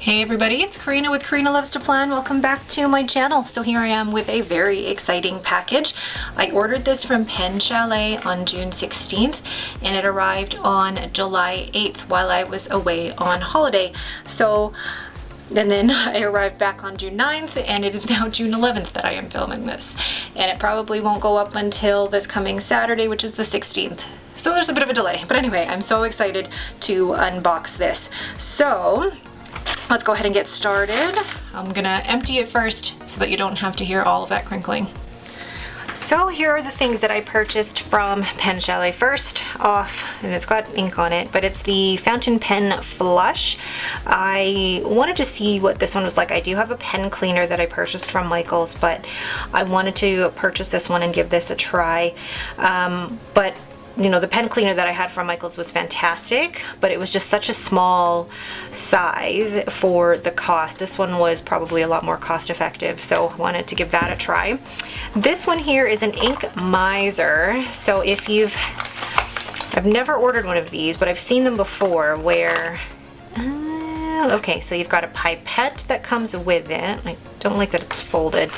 Hey everybody, it's Karina with Karina Loves to Plan. Welcome back to my channel. So here I am with a very exciting package. I ordered this from PenChalet on June 16th and it arrived on July 8th while I was away on holiday. And then I arrived back on June 9th and it is now June 11th that I am filming this. And it probably won't go up until this coming Saturday, which is the 16th. So there's a bit of a delay. But anyway, I'm so excited to unbox this. So let's go ahead and get started. I'm gonna empty it first so that you don't have to hear all of that crinkling. So here are the things that I purchased from PenChalet. First off, and it's got ink on it, but it's the fountain pen flush. I wanted to see what this one was like. I do have a pen cleaner that I purchased from Michael's, but I wanted to purchase this one and give this a try. But you know, the pen cleaner that I had from Michael's was fantastic, but it was just such a small size for the cost. This one was probably a lot more cost effective, so I wanted to give that a try. This one here is an ink miser. So if I've never ordered one of these, but I've seen them before where, okay, so you've got a pipette that comes with it. I don't like that it's folded.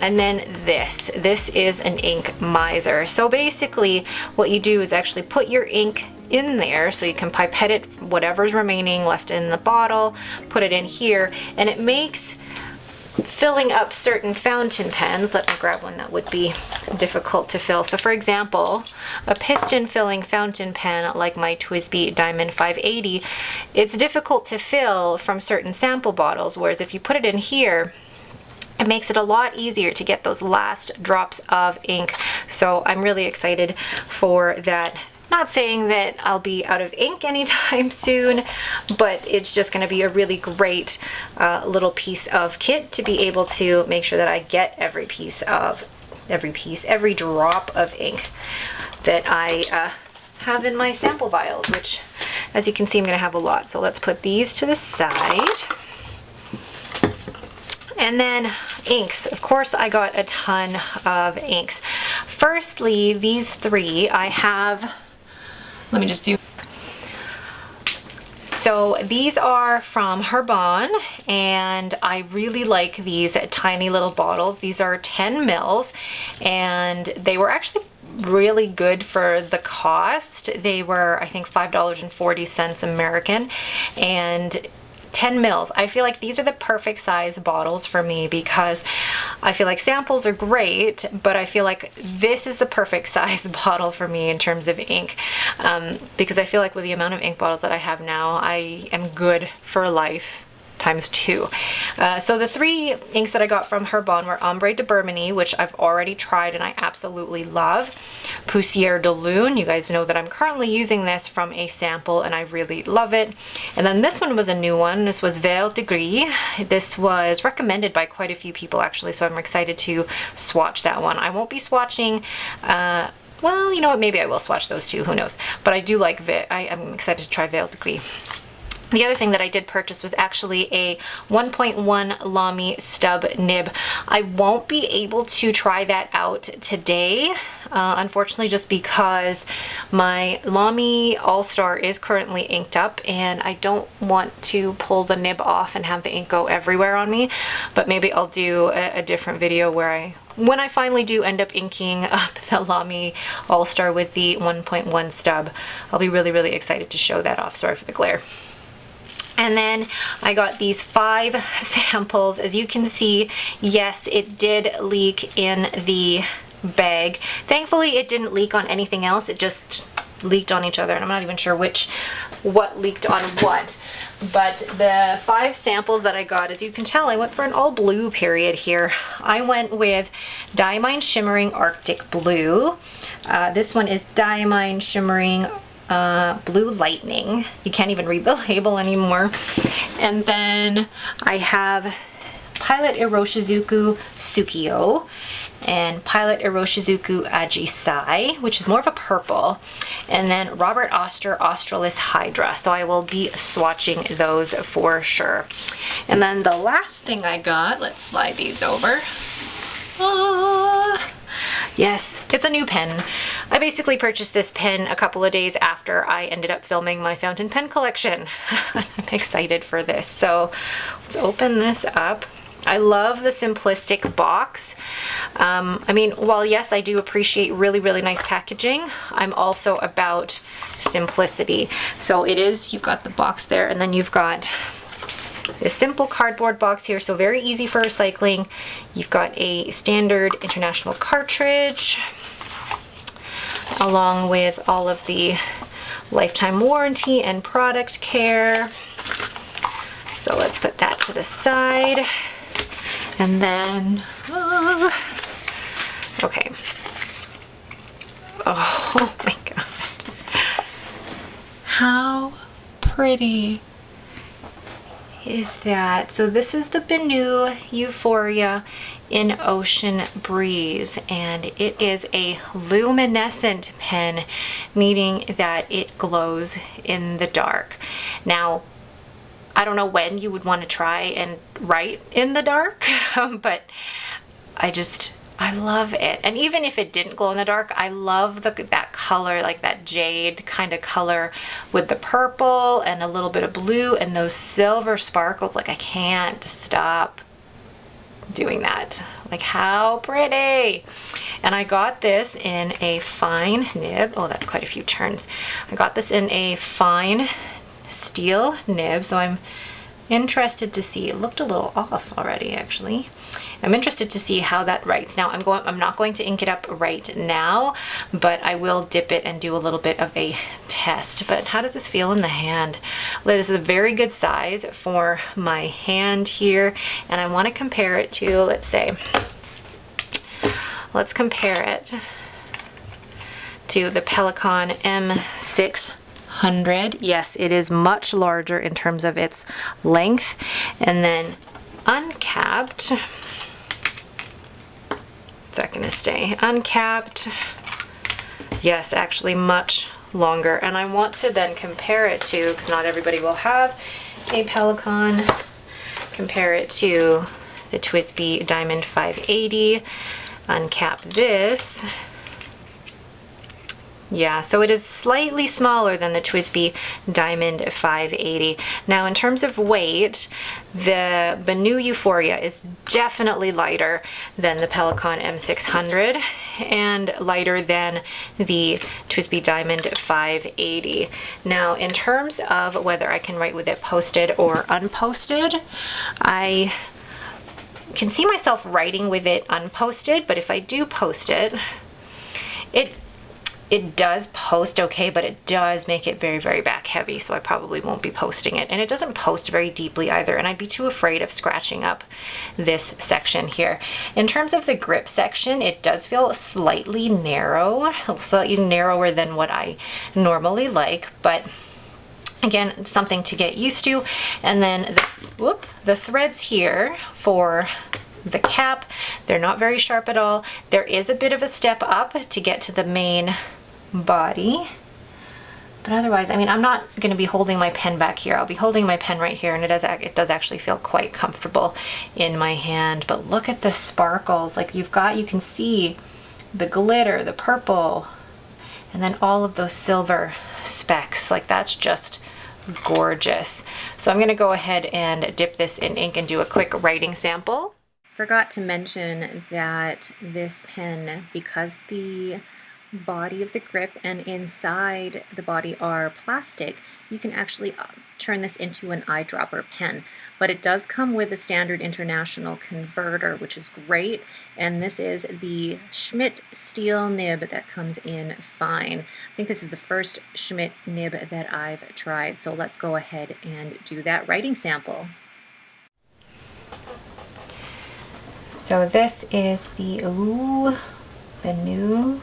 And then this is an ink miser. So basically what you do is actually put your ink in there so you can pipette it, whatever's remaining left in the bottle, put it in here, and it makes filling up certain fountain pens, let me grab one that would be difficult to fill. So for example, a piston filling fountain pen like my TWSBI Diamine 580, it's difficult to fill from certain sample bottles, whereas if you put it in here, it makes it a lot easier to get those last drops of ink. So I'm really excited for that. Not saying that I'll be out of ink anytime soon, but it's just going to be a really great little piece of kit to be able to make sure that I get every drop of ink that I have in my sample vials, which as you can see I'm going to have a lot. So let's put these to the side. And then inks. Of course, I got a ton of inks. Firstly, these three I have, let me just do. So these are from Herbin, and I really like these tiny little bottles. These are 10 mils, and they were actually really good for the cost. They were, I think, $5.40 American, and 10 mils. I feel like these are the perfect size bottles for me because I feel like samples are great, but I feel like this is the perfect size bottle for me in terms of ink, because I feel like with the amount of ink bottles that I have now, I am good for life times two. So the three inks that I got from Herbin were Ombre de Burgundy, which I've already tried and I absolutely love. Pussier Delune, you guys know that I'm currently using this from a sample and I really love it. And then this one was a new one. This was Vert de Gris. This was recommended by quite a few people actually, so I'm excited to swatch that one. I won't be swatching well, you know what, maybe I will swatch those two, who knows. But I do like I'm excited to try Vert de Gris. The other thing that I did purchase was actually a 1.1 Lamy stub nib. I won't be able to try that out today, unfortunately, just because my Lamy All-Star is currently inked up and I don't want to pull the nib off and have the ink go everywhere on me. But maybe I'll do a different video where when I finally do end up inking up the Lamy All-Star with the 1.1 stub, I'll be really, really excited to show that off. Sorry for the glare. And then I got these 5 samples. As you can see, yes, it did leak in the bag. Thankfully, it didn't leak on anything else. It just leaked on each other, and I'm not even sure what leaked on what. But the 5 samples that I got, as you can tell, I went for an all blue period here. I went with Diamine Shimmering Arctic Blue. This one is Diamine Shimmering Blue Lightning. You can't even read the label anymore. And then I have Pilot Iroshizuku Tsukiyo and Pilot Iroshizuku Ajisai, which is more of a purple, and then Robert Oster Australis Hydra. So I will be swatching those for sure. And then the last thing I got, let's slide these over. Yes, it's a new pen. I basically purchased this pen a couple of days after I ended up filming my fountain pen collection. I'm excited for this. So let's open this up. I love the simplistic box. I mean, while yes, I do appreciate really, really nice packaging, I'm also about simplicity. So it is, you've got the box there, and then you've got this simple cardboard box here, so very easy for recycling. You've got a standard international cartridge, along with all of the lifetime warranty and product care. So let's put that to the side. And then, okay. Oh my God. How pretty is that? So this is the Benu Euphoria in Ocean Breeze, and it is a luminescent pen, meaning that it glows in the dark. Now, I don't know when you would want to try and write in the dark, but I love it. And even if it didn't glow in the dark, I love that color, like that jade kind of color with the purple and a little bit of blue and those silver sparkles. Like, I can't stop doing that. Like, how pretty. And I got this in a fine nib. Oh, that's quite a few turns. I got this in a fine steel nib, so I'm interested to see. It looked a little off already, actually. I'm interested to see how that writes. Now I'm not going to ink it up right now, but I will dip it and do a little bit of a test. But how does this feel in the hand? Well, this is a very good size for my hand here, and I want to compare it to, let's compare it to the Pelikan M600. Yes, it is much larger in terms of its length. And then uncapped, is that going to stay uncapped? Yes, actually much longer. And I want to then compare it to, because not everybody will have a Pelikan, compare it to the TWSBI Diamond 580. Uncap this. Yeah, so it is slightly smaller than the TWSBI Diamond 580. Now, in terms of weight, the Benu Euphoria is definitely lighter than the Pelikan M600 and lighter than the TWSBI Diamond 580. Now, in terms of whether I can write with it posted or unposted, I can see myself writing with it unposted, but if I do post it, it does post okay, but it does make it very, very back heavy, so I probably won't be posting it. And it doesn't post very deeply either, and I'd be too afraid of scratching up this section here. In terms of the grip section, it does feel slightly narrow, slightly narrower than what I normally like, but again, it's something to get used to. And then the threads here for the cap, they're not very sharp at all. There is a bit of a step up to get to the main body, but otherwise, I mean, I'm not going to be holding my pen back here. I'll be holding my pen right here, and it does actually feel quite comfortable in my hand. But look at the sparkles. Like, you can see the glitter, the purple, and then all of those silver specks. Like, that's just gorgeous. So I'm going to go ahead and dip this in ink and do a quick writing sample. Forgot to mention that this pen, because the body of the grip and inside the body are plastic, you can actually turn this into an eyedropper pen. But it does come with a standard international converter, which is great. And this is the Schmidt steel nib that comes in fine. I think this is the first Schmidt nib that I've tried. So let's go ahead and do that writing sample. So this is the Benu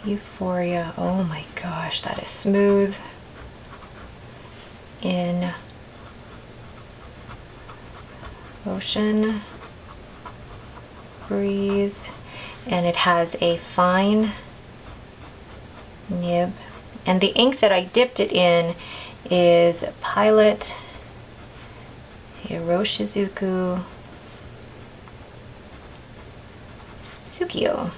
Euphoria. Oh my gosh, that is smooth in Ocean Breeze, and it has a fine nib, and the ink that I dipped it in is Pilot Iroshizuku Tsukiyo.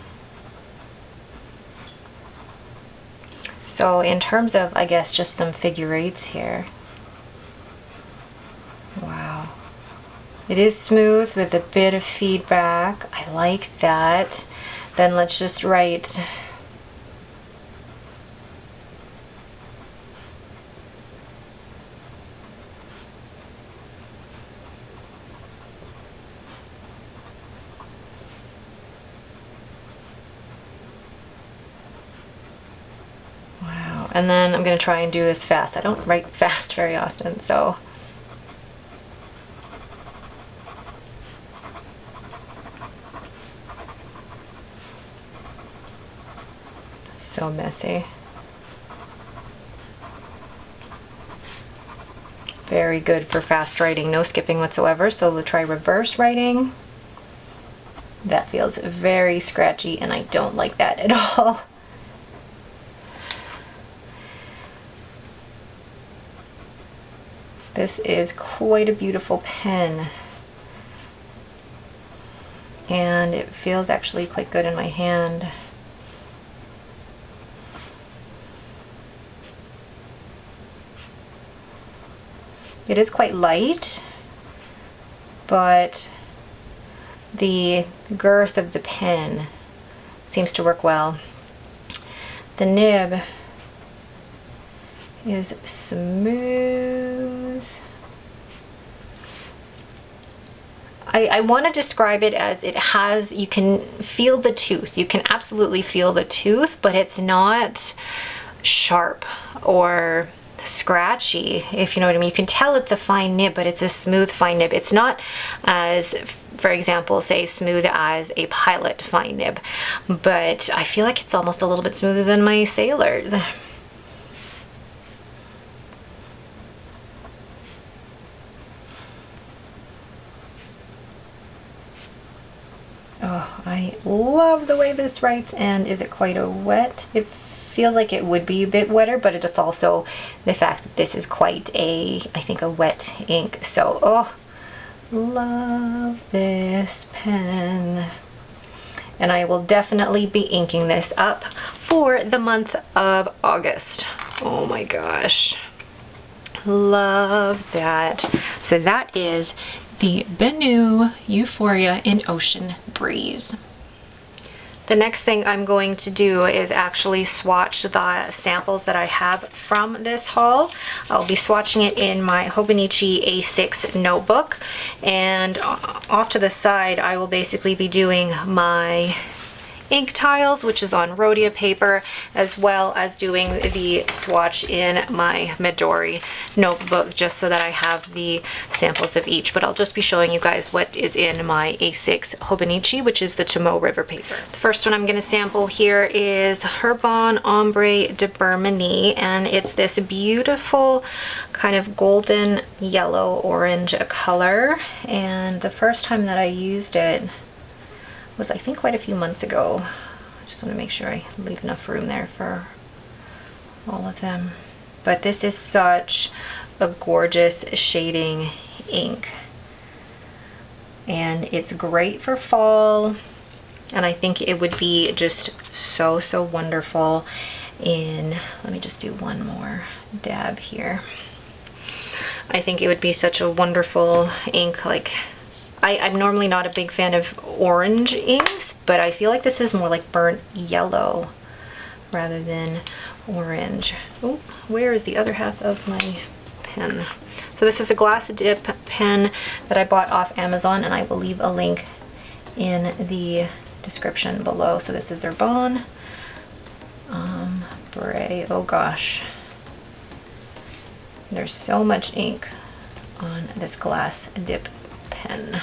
So in terms of, I guess, just some figure eights here. Wow. It is smooth with a bit of feedback. I like that. Then let's just write and then I'm going to try and do this fast. I don't write fast very often, so. So messy. Very good for fast writing, no skipping whatsoever. So we'll try reverse writing. That feels very scratchy and I don't like that at all. This is quite a beautiful pen, and it feels actually quite good in my hand. It is quite light, but the girth of the pen seems to work well. The nib is smooth. I want to describe it as it has, you can feel the tooth. You can absolutely feel the tooth, but it's not sharp or scratchy, if you know what I mean. You can tell it's a fine nib, but it's a smooth fine nib. It's not as, for example, say smooth as a Pilot fine nib, but I feel like it's almost a little bit smoother than my Sailors. Oh, I love the way this writes. And is it quite a wet? It feels like it would be a bit wetter, but it is also the fact that this is quite a, I think, a wet ink. So, oh, love this pen. And I will definitely be inking this up for the month of August. Oh my gosh. Love that. So that is the Benu Euphoria in Ocean Breeze. The next thing I'm going to do is actually swatch the samples that I have from this haul. I'll be swatching it in my Hobonichi A6 notebook, and off to the side I will basically be doing my ink tiles, which is on Rhodia paper, as well as doing the swatch in my Midori notebook, just so that I have the samples of each. But I'll just be showing you guys what is in my A6 Hobonichi, which is the Tomoe River paper. The first one I'm going to sample here is Herbin Ombre de Bermanie, and it's this beautiful kind of golden yellow orange color. And the first time that I used it was, I think, quite a few months ago. I just want to make sure I leave enough room there for all of them. But this is such a gorgeous shading ink, and it's great for fall, and I think it would be just so wonderful in, let me just do one more dab here. I think it would be such a wonderful ink. Like, I'm normally not a big fan of orange inks, but I feel like this is more like burnt yellow rather than orange. Oh, where is the other half of my pen? So this is a glass dip pen that I bought off Amazon, and I will leave a link in the description below. So this is Herbin Ombre. Oh gosh, there's so much ink on this glass dip pen.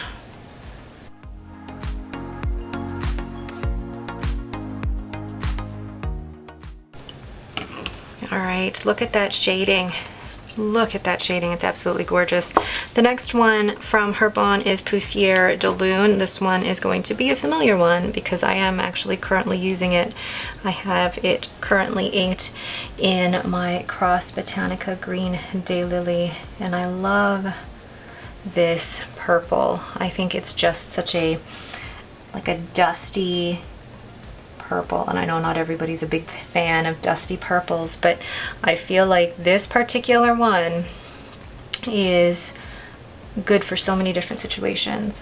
All right, look at that shading. Look at that shading, it's absolutely gorgeous. The next one from Herbin is Pussier Delune. This one is going to be a familiar one because I am actually currently using it. I have it currently inked in my Cross Botanica Green Daylily, and I love this purple. I think it's just such a like a dusty purple, and I know not everybody's a big fan of dusty purples, but I feel like this particular one is good for so many different situations.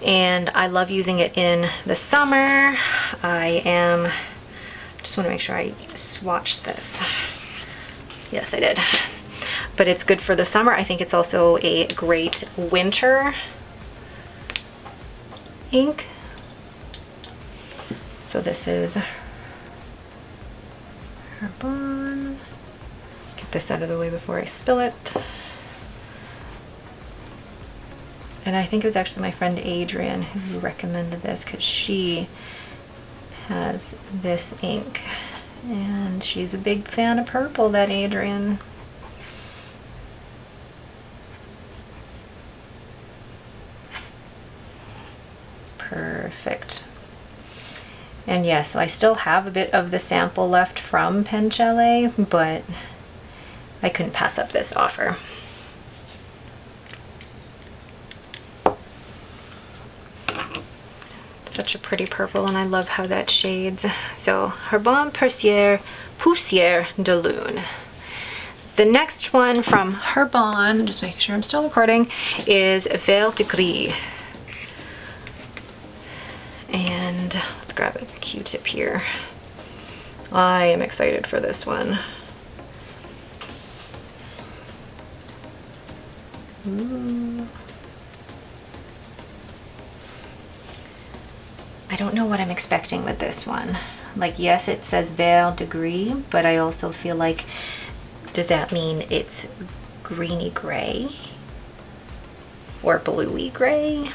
And I love using it in the summer. Just want to make sure I swatched this. Yes, I did. But it's good for the summer. I think it's also a great winter ink. So this is Herbin. Get this out of the way before I spill it. And I think it was actually my friend Adrian who recommended this, because she has this ink and she's a big fan of purple, that Adrian. Perfect. And yes, I still have a bit of the sample left from PenChalet, but I couldn't pass up this offer. Such a pretty purple, and I love how that shades. So Herbin Pussier Delune. The next one from Herbin, just making sure I'm still recording, is Vert de Gris. And let's grab a Q-tip here. I am excited for this one. Ooh. I don't know what I'm expecting with this one. Like, yes, it says Vert de Gris, but I also feel like, does that mean it's greeny gray or bluey gray?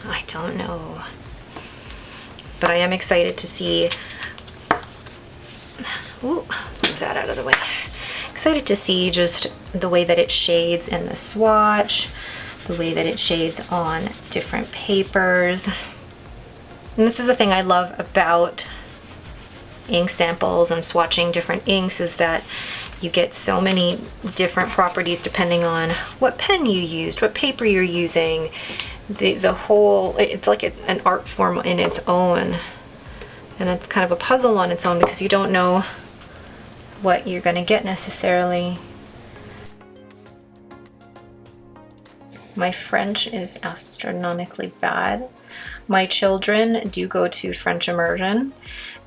I don't know. But I am excited to see. Ooh, let's move that out of the way. Excited to see just the way that it shades in the swatch, the way that it shades on different papers. And this is the thing I love about ink samples and swatching different inks, is that you get so many different properties depending on what pen you used, what paper you're using. The whole, it's like an art form in its own. And it's kind of a puzzle on its own, because you don't know what you're going to get necessarily. My French is astronomically bad. My children do go to French immersion,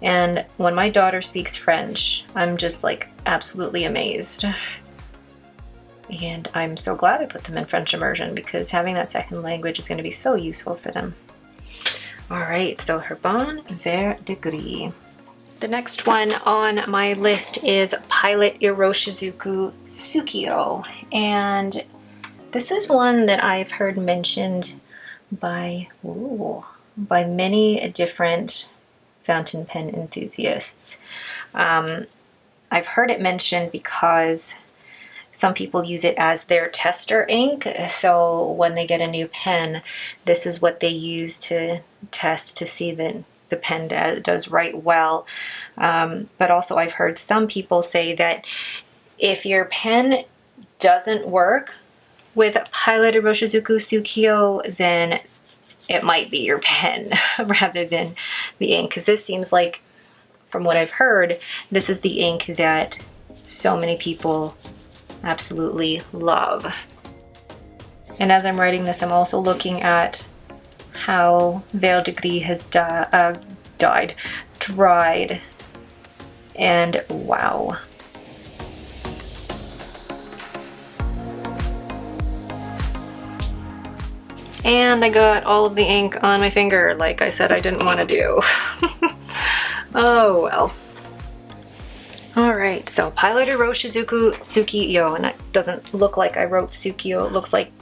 and when my daughter speaks French, I'm just like absolutely amazed. And I'm so glad I put them in French immersion, because having that second language is going to be so useful for them. All right, so Herbin Vert de Gris. The next one on my list is Pilot Iroshizuku Tsukiyo, and this is one that I've heard mentioned by many different fountain pen enthusiasts. I've heard it mentioned because some people use it as their tester ink. So when they get a new pen, this is what they use to test to see that the pen does write well. But also I've heard some people say that if your pen doesn't work with Pilot Iroshizuku Tsukiyo, then it might be your pen rather than the ink, because this seems like, from what I've heard, this is the ink that so many people absolutely love. And as I'm writing this, I'm also looking at how Vert de Gris has dried, and wow. And I got all of the ink on my finger, like I said I didn't want to do. Oh well. Alright, so Pilot Iroshizuku Tsukiyo, and it doesn't look like I wrote Tsukiyo, it looks like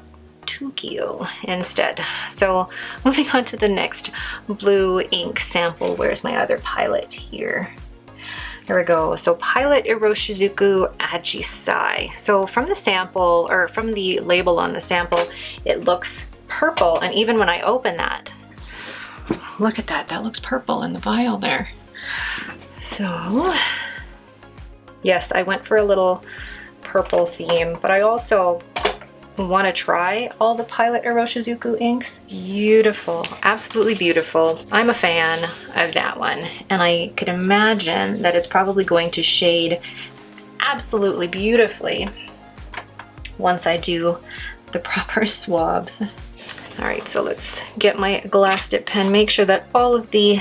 Tsukiyo instead. So moving on to the next blue ink sample. Where's my other Pilot here? There we go. So Pilot Iroshizuku Ajisai. So from the sample, or from the label on the sample, it looks purple, and even when I open that, look at that, that looks purple in the vial there. So yes, I went for a little purple theme, but I also want to try all the Pilot Iroshizuku inks. Beautiful, absolutely beautiful. I'm a fan of that one, and I could imagine that it's probably going to shade absolutely beautifully once I do the proper swabs. All right, so let's get my glass dip pen, make sure that all of the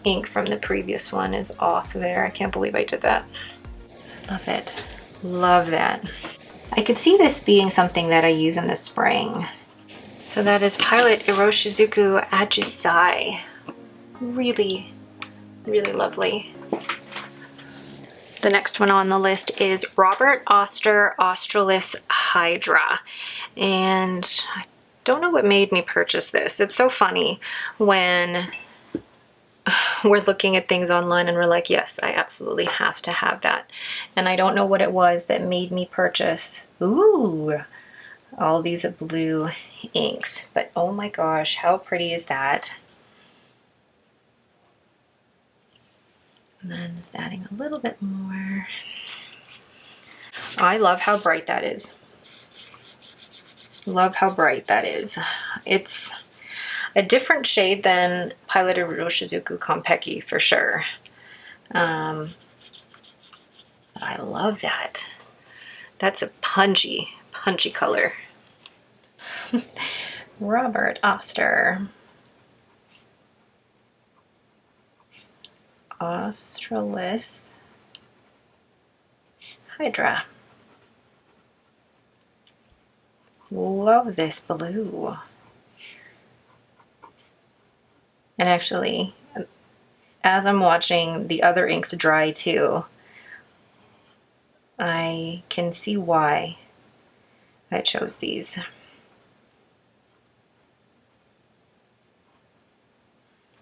ink from the previous one is off there. I can't believe I did that. Love it, love that. I could see this being something that I use in the spring. So that is Pilot Iroshizuku Ajisai. Really, really lovely. The next one on the list is Robert Oster Australis Hydra. And I don't know what made me purchase this. It's so funny when we're looking at things online and we're like, yes, I absolutely have to have that. And I don't know what it was that made me purchase, ooh, all these blue inks. But oh my gosh, how pretty is that? And then just adding a little bit more. I love how bright that is. Love how bright that is. It's a different shade than Pilot Iroshizuku Konpeki for sure. But I love that. That's a punchy, punchy color. Robert Oster. Australis Hydra. Love this blue. And actually, as I'm watching the other inks dry too, I can see why I chose these.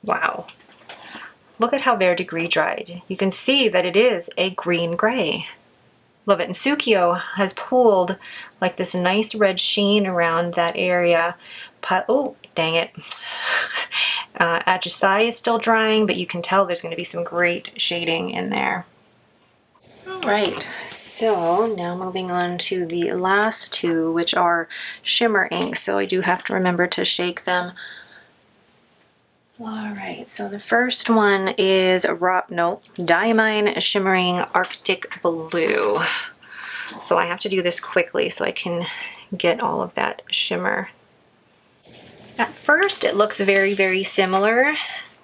Wow. Look at how verdigris dried. You can see that it is a green gray. Love it. And Tsukiyo has pulled like this nice red sheen around that area. Oh, dang it. Ajisai is still drying, but you can tell there's going to be some great shading in there. All right, so now moving on to the last two, which are shimmer inks. So I do have to remember to shake them. All right, so the first one is Diamine Shimmering Arctic Blue. So I have to do this quickly so I can get all of that shimmer. At first it looks very, very similar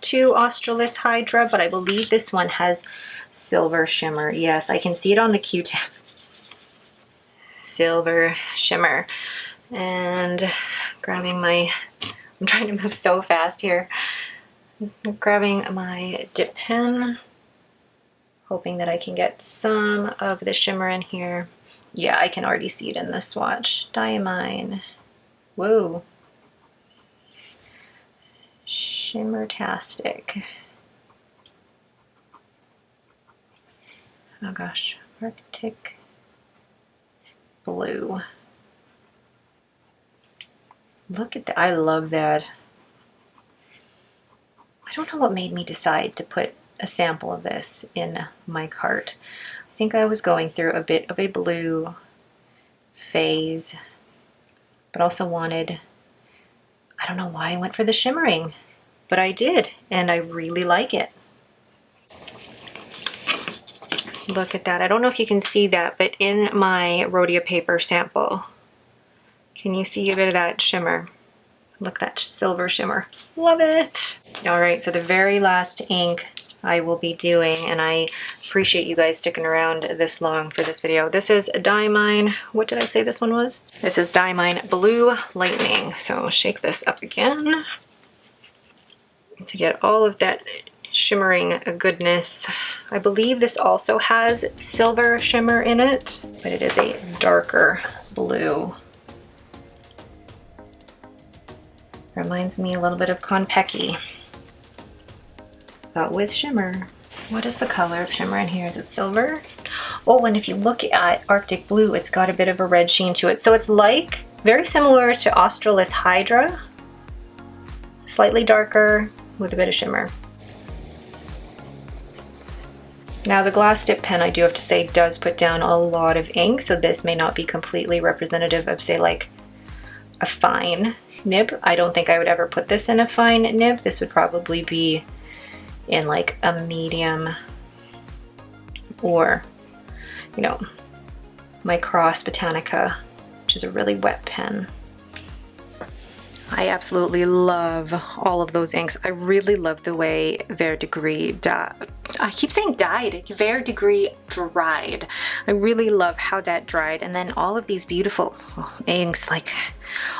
to Australis Hydra, but I believe this one has silver shimmer. Yes, I can see it on the Q-tip. Silver shimmer. And grabbing my, I'm trying to move so fast here. Grabbing my dip pen, hoping that I can get some of the shimmer in here. Yeah, I can already see it in this swatch. Diamine. Whoa. Shimmertastic. Oh gosh, Arctic Blue. Look at that, I love that. I don't know what made me decide to put a sample of this in my cart. I think I was going through a bit of a blue phase, but also wanted, I don't know why I went for the shimmering, but I did, and I really like it. Look at that. I don't know if you can see that, but in my Rhodia paper sample, can you see a bit of that shimmer? Look, that silver shimmer. Love it. All right, so the very last ink I will be doing, and I appreciate you guys sticking around this long for this video. This is Diamine. What did I say this one was? This is Diamine Blue Lightning. So shake this up again to get all of that shimmering goodness. I believe this also has silver shimmer in it, but it is a darker blue. Reminds me a little bit of Konpeki, but with shimmer. What is the color of shimmer in here? Is it silver? Oh, and if you look at Arctic Blue, it's got a bit of a red sheen to it. So it's like, very similar to Australis Hydra, slightly darker with a bit of shimmer. Now the glass dip pen, I do have to say, does put down a lot of ink, so this may not be completely representative of, say, like a fine nib. I don't think I would ever put this in a fine nib. This would probably be in like a medium, or, you know, my Cross Botanica, which is a really wet pen. I absolutely love all of those inks. I really love the way Verdigris I keep saying dyed. Verdigris dried. I really love how that dried. And then all of these beautiful inks, like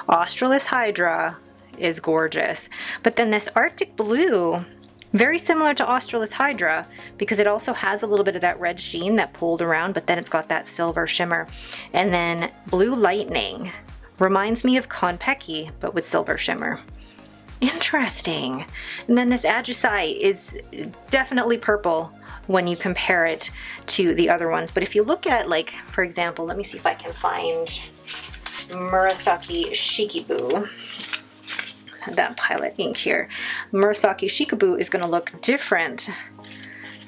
Australis Hydra is gorgeous. But then this Arctic Blue, very similar to Australis Hydra, because it also has a little bit of that red sheen that pulled around, but then it's got that silver shimmer. And then Blue Lightning reminds me of Konpeki, but with silver shimmer. Interesting. And then this Ajusai is definitely purple when you compare it to the other ones. But if you look at, like, for example, let me see if I can find Murasaki Shikibu. That Pilot ink here. Murasaki Shikibu is going to look different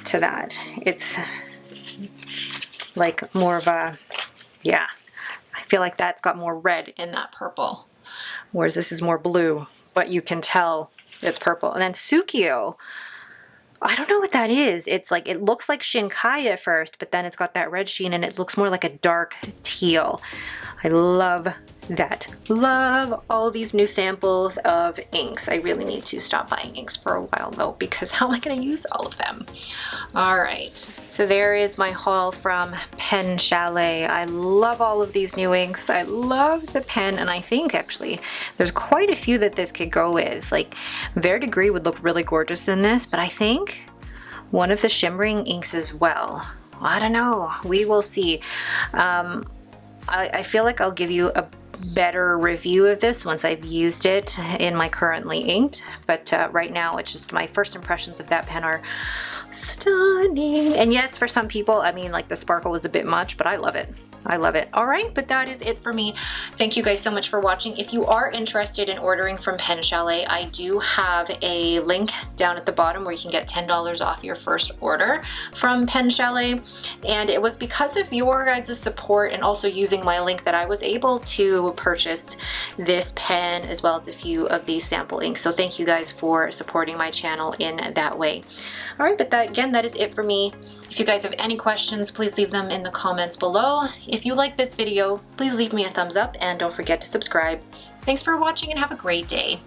to that. It's like more of a, yeah, I feel like that's got more red in that purple, whereas this is more blue, but you can tell it's purple. And then Tsukiyo, I don't know what that is. It's like, it looks like Shinkai at first, but then it's got that red sheen and it looks more like a dark teal. I love that. Love all these new samples of inks. I really need to stop buying inks for a while though, because how am I going to use all of them? All right, so there is my haul from PenChalet. I love all of these new inks. I love the pen, and I think actually there's quite a few that this could go with. Like Verdigris would look really gorgeous in this, but I think one of the shimmering inks as well. I don't know. We will see. I feel like I'll give you a better review of this once I've used it in my currently inked, but right now it's just my first impressions of that pen are stunning. And yes, for some people, I mean, like the sparkle is a bit much, but I love it. I love it. All right, but that is it for me. Thank you guys so much for watching. If you are interested in ordering from PenChalet, I do have a link down at the bottom where you can get $10 off your first order from PenChalet. And it was because of your guys' support and also using my link that I was able to purchase this pen as well as a few of these sample inks. So thank you guys for supporting my channel in that way. All right, but that is it for me. If you guys have any questions, please leave them in the comments below. If you like this video, please leave me a thumbs up and don't forget to subscribe. Thanks for watching and have a great day.